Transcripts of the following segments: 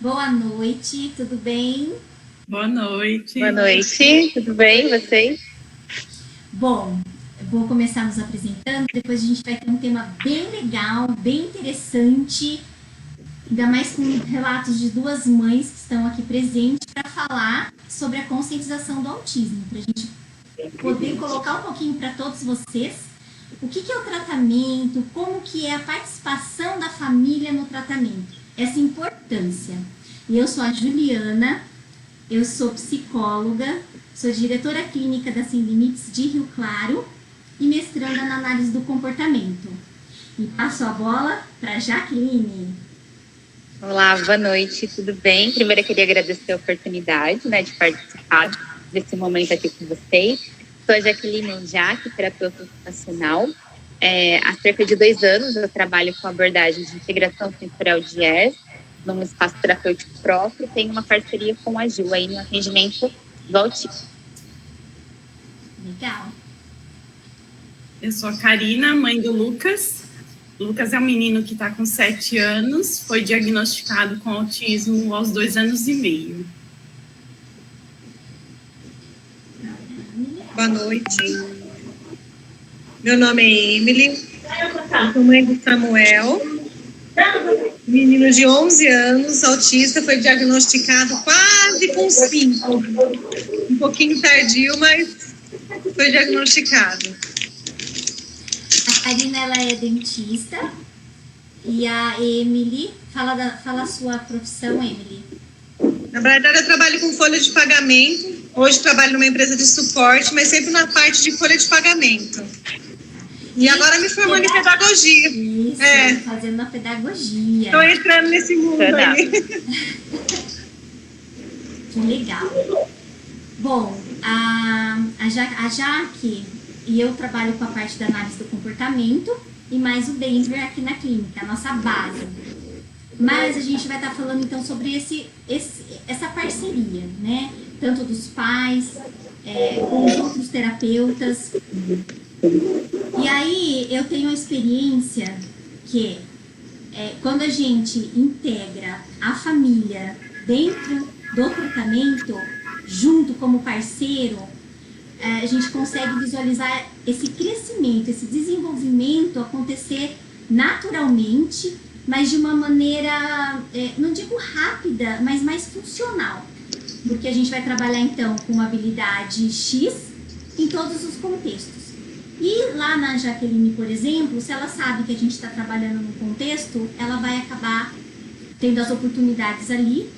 Boa noite, tudo bem? Boa noite. Boa noite, tudo bem, vocês? Bom, vou começar nos apresentando, depois a gente vai ter um tema bem legal, bem interessante, ainda mais com relatos de duas mães que estão aqui presentes para falar sobre a conscientização do autismo, para a gente poder colocar um pouquinho para todos vocês o que é o tratamento, como que é a participação da família no tratamento, essa importância. E eu sou a Juliana, eu sou psicóloga, sou diretora clínica da Sem Limites de Rio Claro e mestranda na análise do comportamento. E passo a bola para Jaqueline. Olá, boa noite, tudo bem? Primeiro eu queria agradecer a oportunidade, de participar desse momento aqui com vocês. Sou a Jaqueline Jaque, terapeuta ocupacional. Há cerca de 2 anos eu trabalho com abordagem de integração sensorial de IES, num espaço terapêutico próprio. Tenho uma parceria com a Ju aí no atendimento do autismo. Legal. Eu sou a Karina, mãe do Lucas. O Lucas é um menino que está com 7 anos, foi diagnosticado com autismo aos 2 anos e meio. Boa noite. Meu nome é Emily, sou mãe do Samuel, menino de 11 anos, autista, foi diagnosticado quase com 5. Um pouquinho tardio, mas foi diagnosticado. A Karina, ela é dentista e a Emily, fala a sua profissão, Emily. Na verdade, eu trabalho com folha de pagamento. Hoje trabalho numa empresa de suporte, mas sempre na parte de folha de pagamento. E agora me formando em pedagogia. Isso, fazendo a pedagogia. Estou entrando nesse mundo aí. Que legal. Bom, a Jaque e eu trabalho com a parte da análise do comportamento e mais o Denver aqui na clínica, a nossa base. Mas a gente vai estar falando então sobre essa parceria, né? Tanto dos pais, com os outros terapeutas. E aí eu tenho a experiência que quando a gente integra a família dentro do tratamento, junto como parceiro, a gente consegue visualizar esse crescimento, esse desenvolvimento acontecer naturalmente, mas de uma maneira, não digo rápida, mas mais funcional. Porque a gente vai trabalhar então com uma habilidade X em todos os contextos. E lá na Jaqueline, por exemplo, se ela sabe que a gente está trabalhando num contexto, ela vai acabar tendo as oportunidades ali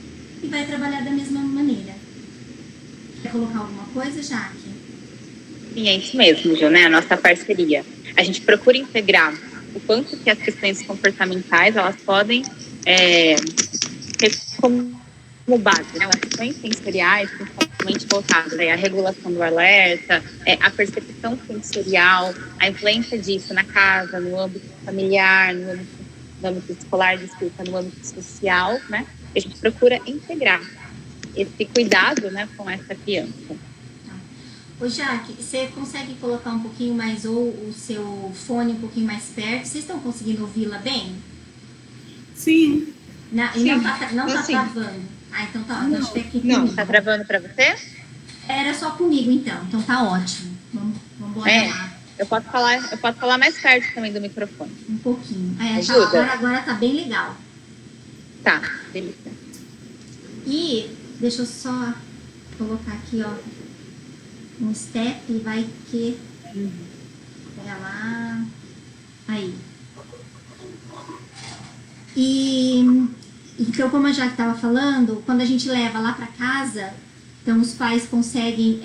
e vai trabalhar da mesma maneira. Quer colocar alguma coisa, Jaque? Sim, é isso mesmo, Ju, né? A nossa parceria. A gente procura integrar o quanto que as questões comportamentais, elas podem ter como base, né? As questões sensoriais, principalmente voltadas à regulação do alerta, a percepção sensorial, a influência disso na casa, no âmbito familiar, no âmbito escolar, desculpa, no âmbito social, né? A gente procura integrar esse cuidado, né, com essa criança. Ô Jaque, você consegue colocar um pouquinho mais ou o seu fone um pouquinho mais perto? Vocês estão conseguindo ouvi-la bem? Sim. E não tá travando? Ah, então tá ótimo. Deixa eu ver aqui Não, comigo. tá travando pra você? Era só comigo então tá ótimo. Vamos lá. Eu posso falar mais perto também do microfone. Um pouquinho. Ajuda. Agora tá bem legal. Tá, beleza. E deixa eu só colocar aqui, ó, um step, vai que... Pega lá. Aí. E então, como a Jaque estava falando, quando a gente leva lá para casa, então os pais conseguem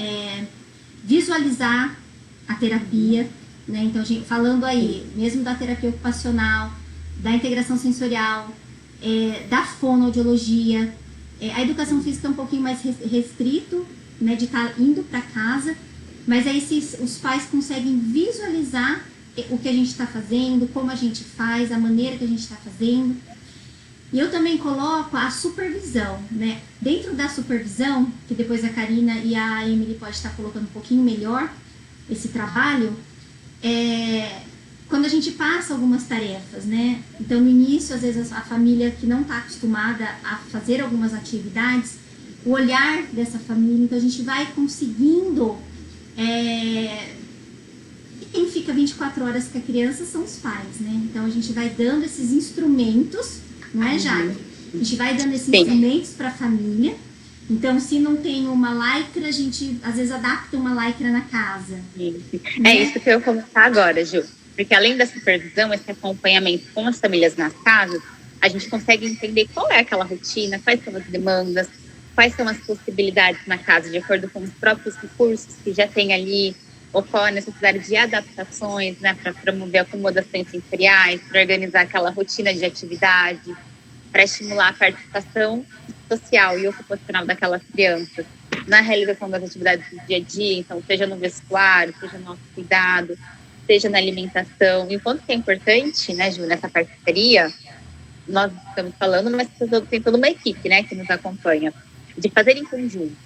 visualizar a terapia, né? Então, a gente, falando aí, mesmo da terapia ocupacional, da integração sensorial, da fonoaudiologia, a educação física é um pouquinho mais restrito, né, de estar indo para casa, mas aí os pais conseguem visualizar o que a gente está fazendo, como a gente faz, a maneira que a gente está fazendo. E eu também coloco a supervisão, né? Dentro da supervisão, que depois a Karina e a Emily pode estar colocando um pouquinho melhor esse trabalho, quando a gente passa algumas tarefas, né? Então, no início, às vezes, a família que não está acostumada a fazer algumas atividades, o olhar dessa família, então a gente vai conseguindo... Quem fica 24 horas com a criança são os pais, né? Então, a gente vai dando esses instrumentos, não é, Jaque? A gente vai dando esses instrumentos para a família. Então, se não tem uma lycra, a gente, às vezes, adapta uma lycra na casa. Né? É isso que eu ia comentar agora, Gil. Porque além da supervisão, esse acompanhamento com as famílias nas casas, a gente consegue entender qual é aquela rotina, quais são as demandas, quais são as possibilidades na casa, de acordo com os próprios recursos que já tem ali, ou qual a necessidade de adaptações, né, para promover acomodações sensoriais, para organizar aquela rotina de atividade, para estimular a participação social e ocupacional daquelas crianças na realização das atividades do dia a dia, então seja no vestuário, seja no autocuidado, seja na alimentação. E o quanto que é importante, né, Ju, nessa parceria, nós estamos falando, mas tem toda uma equipe, né, que nos acompanha, de fazer em conjunto,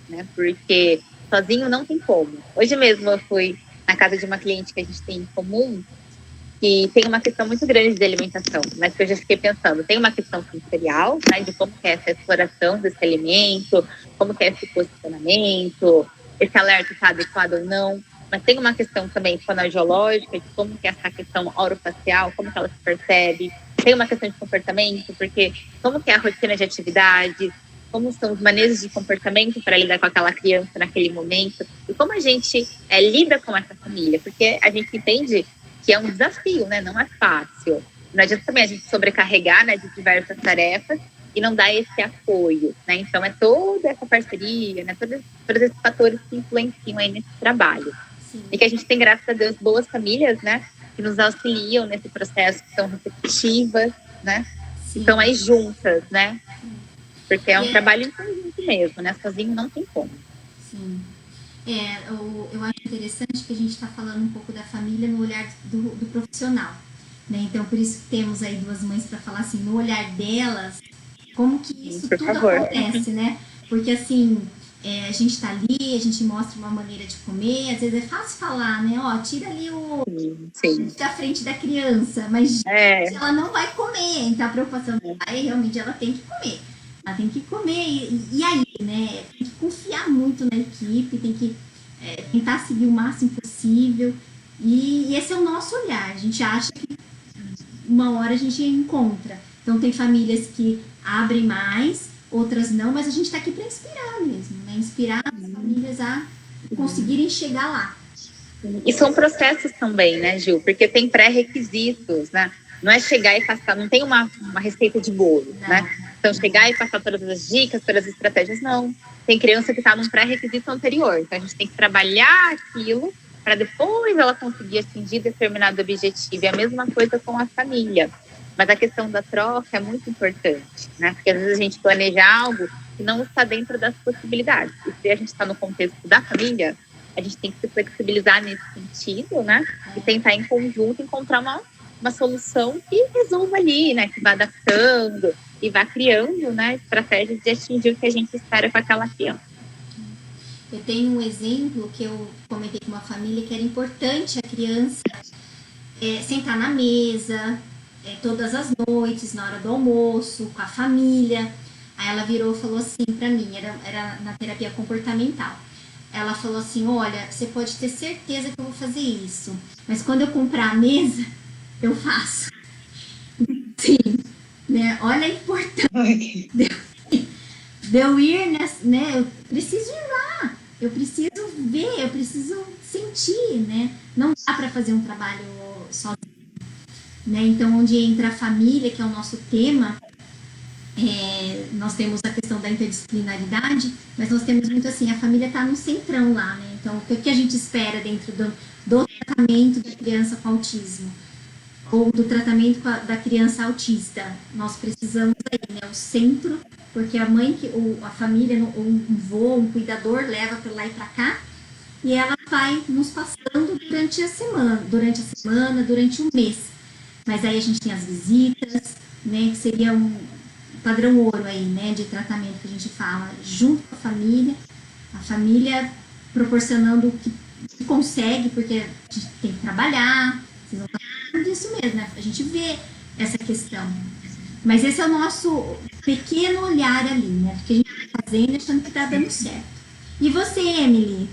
né, porque sozinho não tem como. Hoje mesmo eu fui na casa de uma cliente que a gente tem em comum, que tem uma questão muito grande de alimentação, mas que eu já fiquei pensando, tem uma questão sensorial, né, de como que é essa exploração desse alimento, como que é esse posicionamento, esse alerta está adequado ou não, mas tem uma questão também fonoaudiológica, de como que é essa questão orofacial, como que ela se percebe, tem uma questão de comportamento, porque como que é a rotina de atividades, como são os manejos de comportamento para lidar com aquela criança naquele momento, e como a gente lida com essa família, porque a gente entende que é um desafio, né? Não é fácil. Não adianta também a gente sobrecarregar, né, de diversas tarefas e não dar esse apoio, né? Então, é toda essa parceria, né? Todos esses fatores que influenciam aí nesse trabalho. Sim. E que a gente tem, graças a Deus, boas famílias, né? Que nos auxiliam nesse processo, que são receptivas, né? Sim. Estão aí juntas, né? Porque é um trabalho em conjunto mesmo, né? Sozinho não tem como. Sim. Eu acho interessante que a gente está falando um pouco da família no olhar do profissional, né? Então, por isso que temos aí duas mães para falar assim, no olhar delas, como que isso tudo acontece, né? Porque, assim, a gente está ali, a gente mostra uma maneira de comer, às vezes é fácil falar, né? Ó, tira ali o da frente da criança, mas ela não vai comer, então a preocupação do pai realmente ela tem que comer. Ela tem que comer, e aí, né? Tem que confiar muito na equipe, tem que tentar seguir o máximo possível. E esse é o nosso olhar. A gente acha que uma hora a gente encontra. Então, tem famílias que abrem mais, outras não, mas a gente está aqui para inspirar mesmo, né? Inspirar as famílias a conseguirem chegar lá. E são processos também, né, Gil? Porque tem pré-requisitos, né? Não é chegar e passar, não tem uma receita de bolo, né? Então, chegar e passar todas as dicas, todas as estratégias, não. Tem criança que está num pré-requisito anterior. Então, a gente tem que trabalhar aquilo para depois ela conseguir atingir determinado objetivo. E a mesma coisa com a família. Mas a questão da troca é muito importante, né? Porque às vezes a gente planeja algo que não está dentro das possibilidades. E se a gente está no contexto da família, a gente tem que se flexibilizar nesse sentido, né? E tentar em conjunto encontrar uma solução que resolva ali, né? Que vá adaptando e vá criando, né, estratégias de atingir o que a gente espera com aquela criança. Eu tenho um exemplo que eu comentei com uma família que era importante a criança sentar na mesa todas as noites, na hora do almoço, com a família. Aí ela virou e falou assim pra mim, era na terapia comportamental. Ela falou assim, olha, você pode ter certeza que eu vou fazer isso, mas quando eu comprar a mesa, eu faço. Sim. Né? Olha a importância de eu ir, né? Eu preciso ir lá, eu preciso ver, eu preciso sentir, né? Não dá para fazer um trabalho sozinho, né? Então, onde entra a família, que é o nosso tema, nós temos a questão da interdisciplinaridade, mas nós temos muito assim, a família está no centrão lá, né? Então, o que a gente espera dentro do tratamento da criança com autismo? Ou do tratamento da criança autista. Nós precisamos aí, né, o centro, porque a mãe, a família, um vô, um cuidador leva para lá e para cá, e ela vai nos passando durante a semana, durante um mês. Mas aí a gente tem as visitas, né, que seria um padrão ouro aí, né, de tratamento que a gente fala, junto com a família proporcionando o que consegue, porque a gente tem que trabalhar, Vocês não estão falando disso mesmo, né? A gente vê essa questão. Mas esse é o nosso pequeno olhar ali, né? Porque a gente está fazendo e achando que está dando certo. E você, Emily?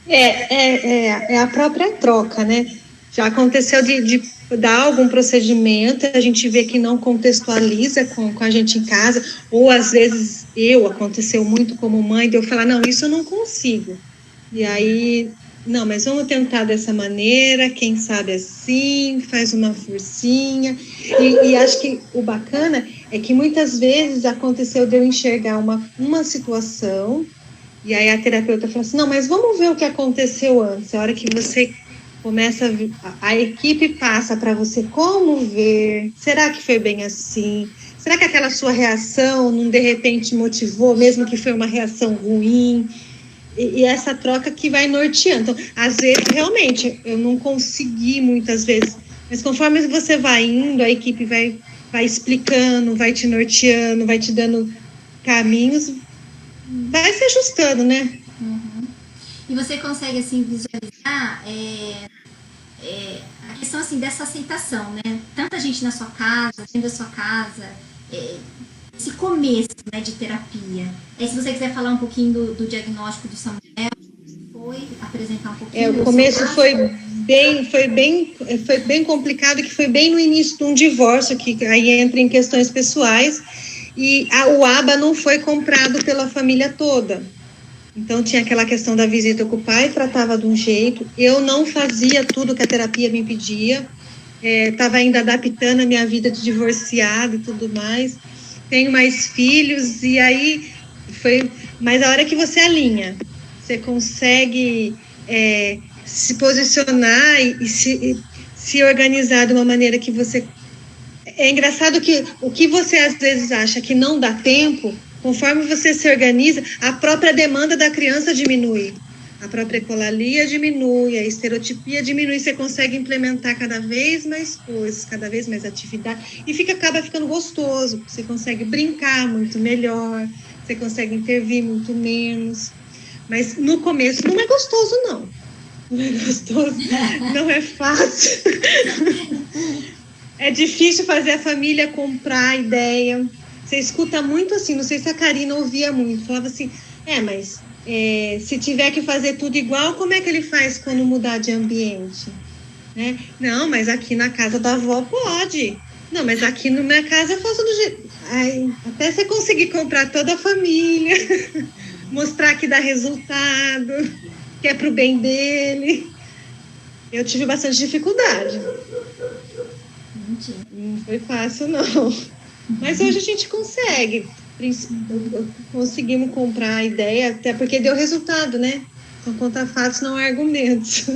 É a própria troca, né? Já aconteceu de dar algum procedimento, a gente vê que não contextualiza com a gente em casa, ou às vezes aconteceu muito como mãe, de eu falar, não, isso eu não consigo. E aí, não, mas vamos tentar dessa maneira, quem sabe assim, faz uma forcinha. E acho que o bacana é que muitas vezes aconteceu de eu enxergar uma situação, e aí a terapeuta fala assim, não, mas vamos ver o que aconteceu antes. A hora que você começa a equipe passa para você como ver, será que foi bem assim? Será que aquela sua reação não de repente motivou, mesmo que foi uma reação ruim? E essa troca que vai norteando. Então, às vezes, realmente, eu não consegui muitas vezes, mas conforme você vai indo, a equipe vai explicando, vai te norteando, vai te dando caminhos, vai se ajustando, né? Uhum. E você consegue, assim, visualizar a questão, assim, dessa aceitação, né? Tanta gente na sua casa, dentro da sua casa, esse começo, né, de terapia. Aí, se você quiser falar um pouquinho do diagnóstico do Samuel, foi apresentar um pouquinho. O começo foi bem complicado, que foi bem no início de um divórcio, que aí entra em questões pessoais, e o ABA não foi comprado pela família toda. Então, tinha aquela questão da visita com o pai, tratava de um jeito, eu não fazia tudo que a terapia me pedia, estava ainda adaptando a minha vida de divorciada e tudo mais, tenho mais filhos, e aí foi... Mas a hora que você alinha, você consegue se posicionar e se organizar de uma maneira que você... É engraçado que o que você às vezes acha que não dá tempo, conforme você se organiza, a própria demanda da criança diminui. A própria ecolalia diminui, a estereotipia diminui, você consegue implementar cada vez mais coisas, cada vez mais atividade, e acaba ficando gostoso, você consegue brincar muito melhor, você consegue intervir muito menos. Mas no começo não é gostoso, não. Não é gostoso, não é fácil. É difícil fazer a família comprar a ideia. Você escuta muito assim, não sei se a Karina ouvia muito, falava assim, mas se tiver que fazer tudo igual, como é que ele faz quando mudar de ambiente? Né? Não, mas aqui na casa da avó pode. Não, mas aqui na minha casa eu faço do jeito... até você conseguir comprar toda a família, mostrar que dá resultado, que é pro bem dele. Eu tive bastante dificuldade. Não foi fácil, não. Mas hoje a gente consegue. Conseguimos comprar a ideia, até porque deu resultado, né? Então, contra fatos não é argumentos.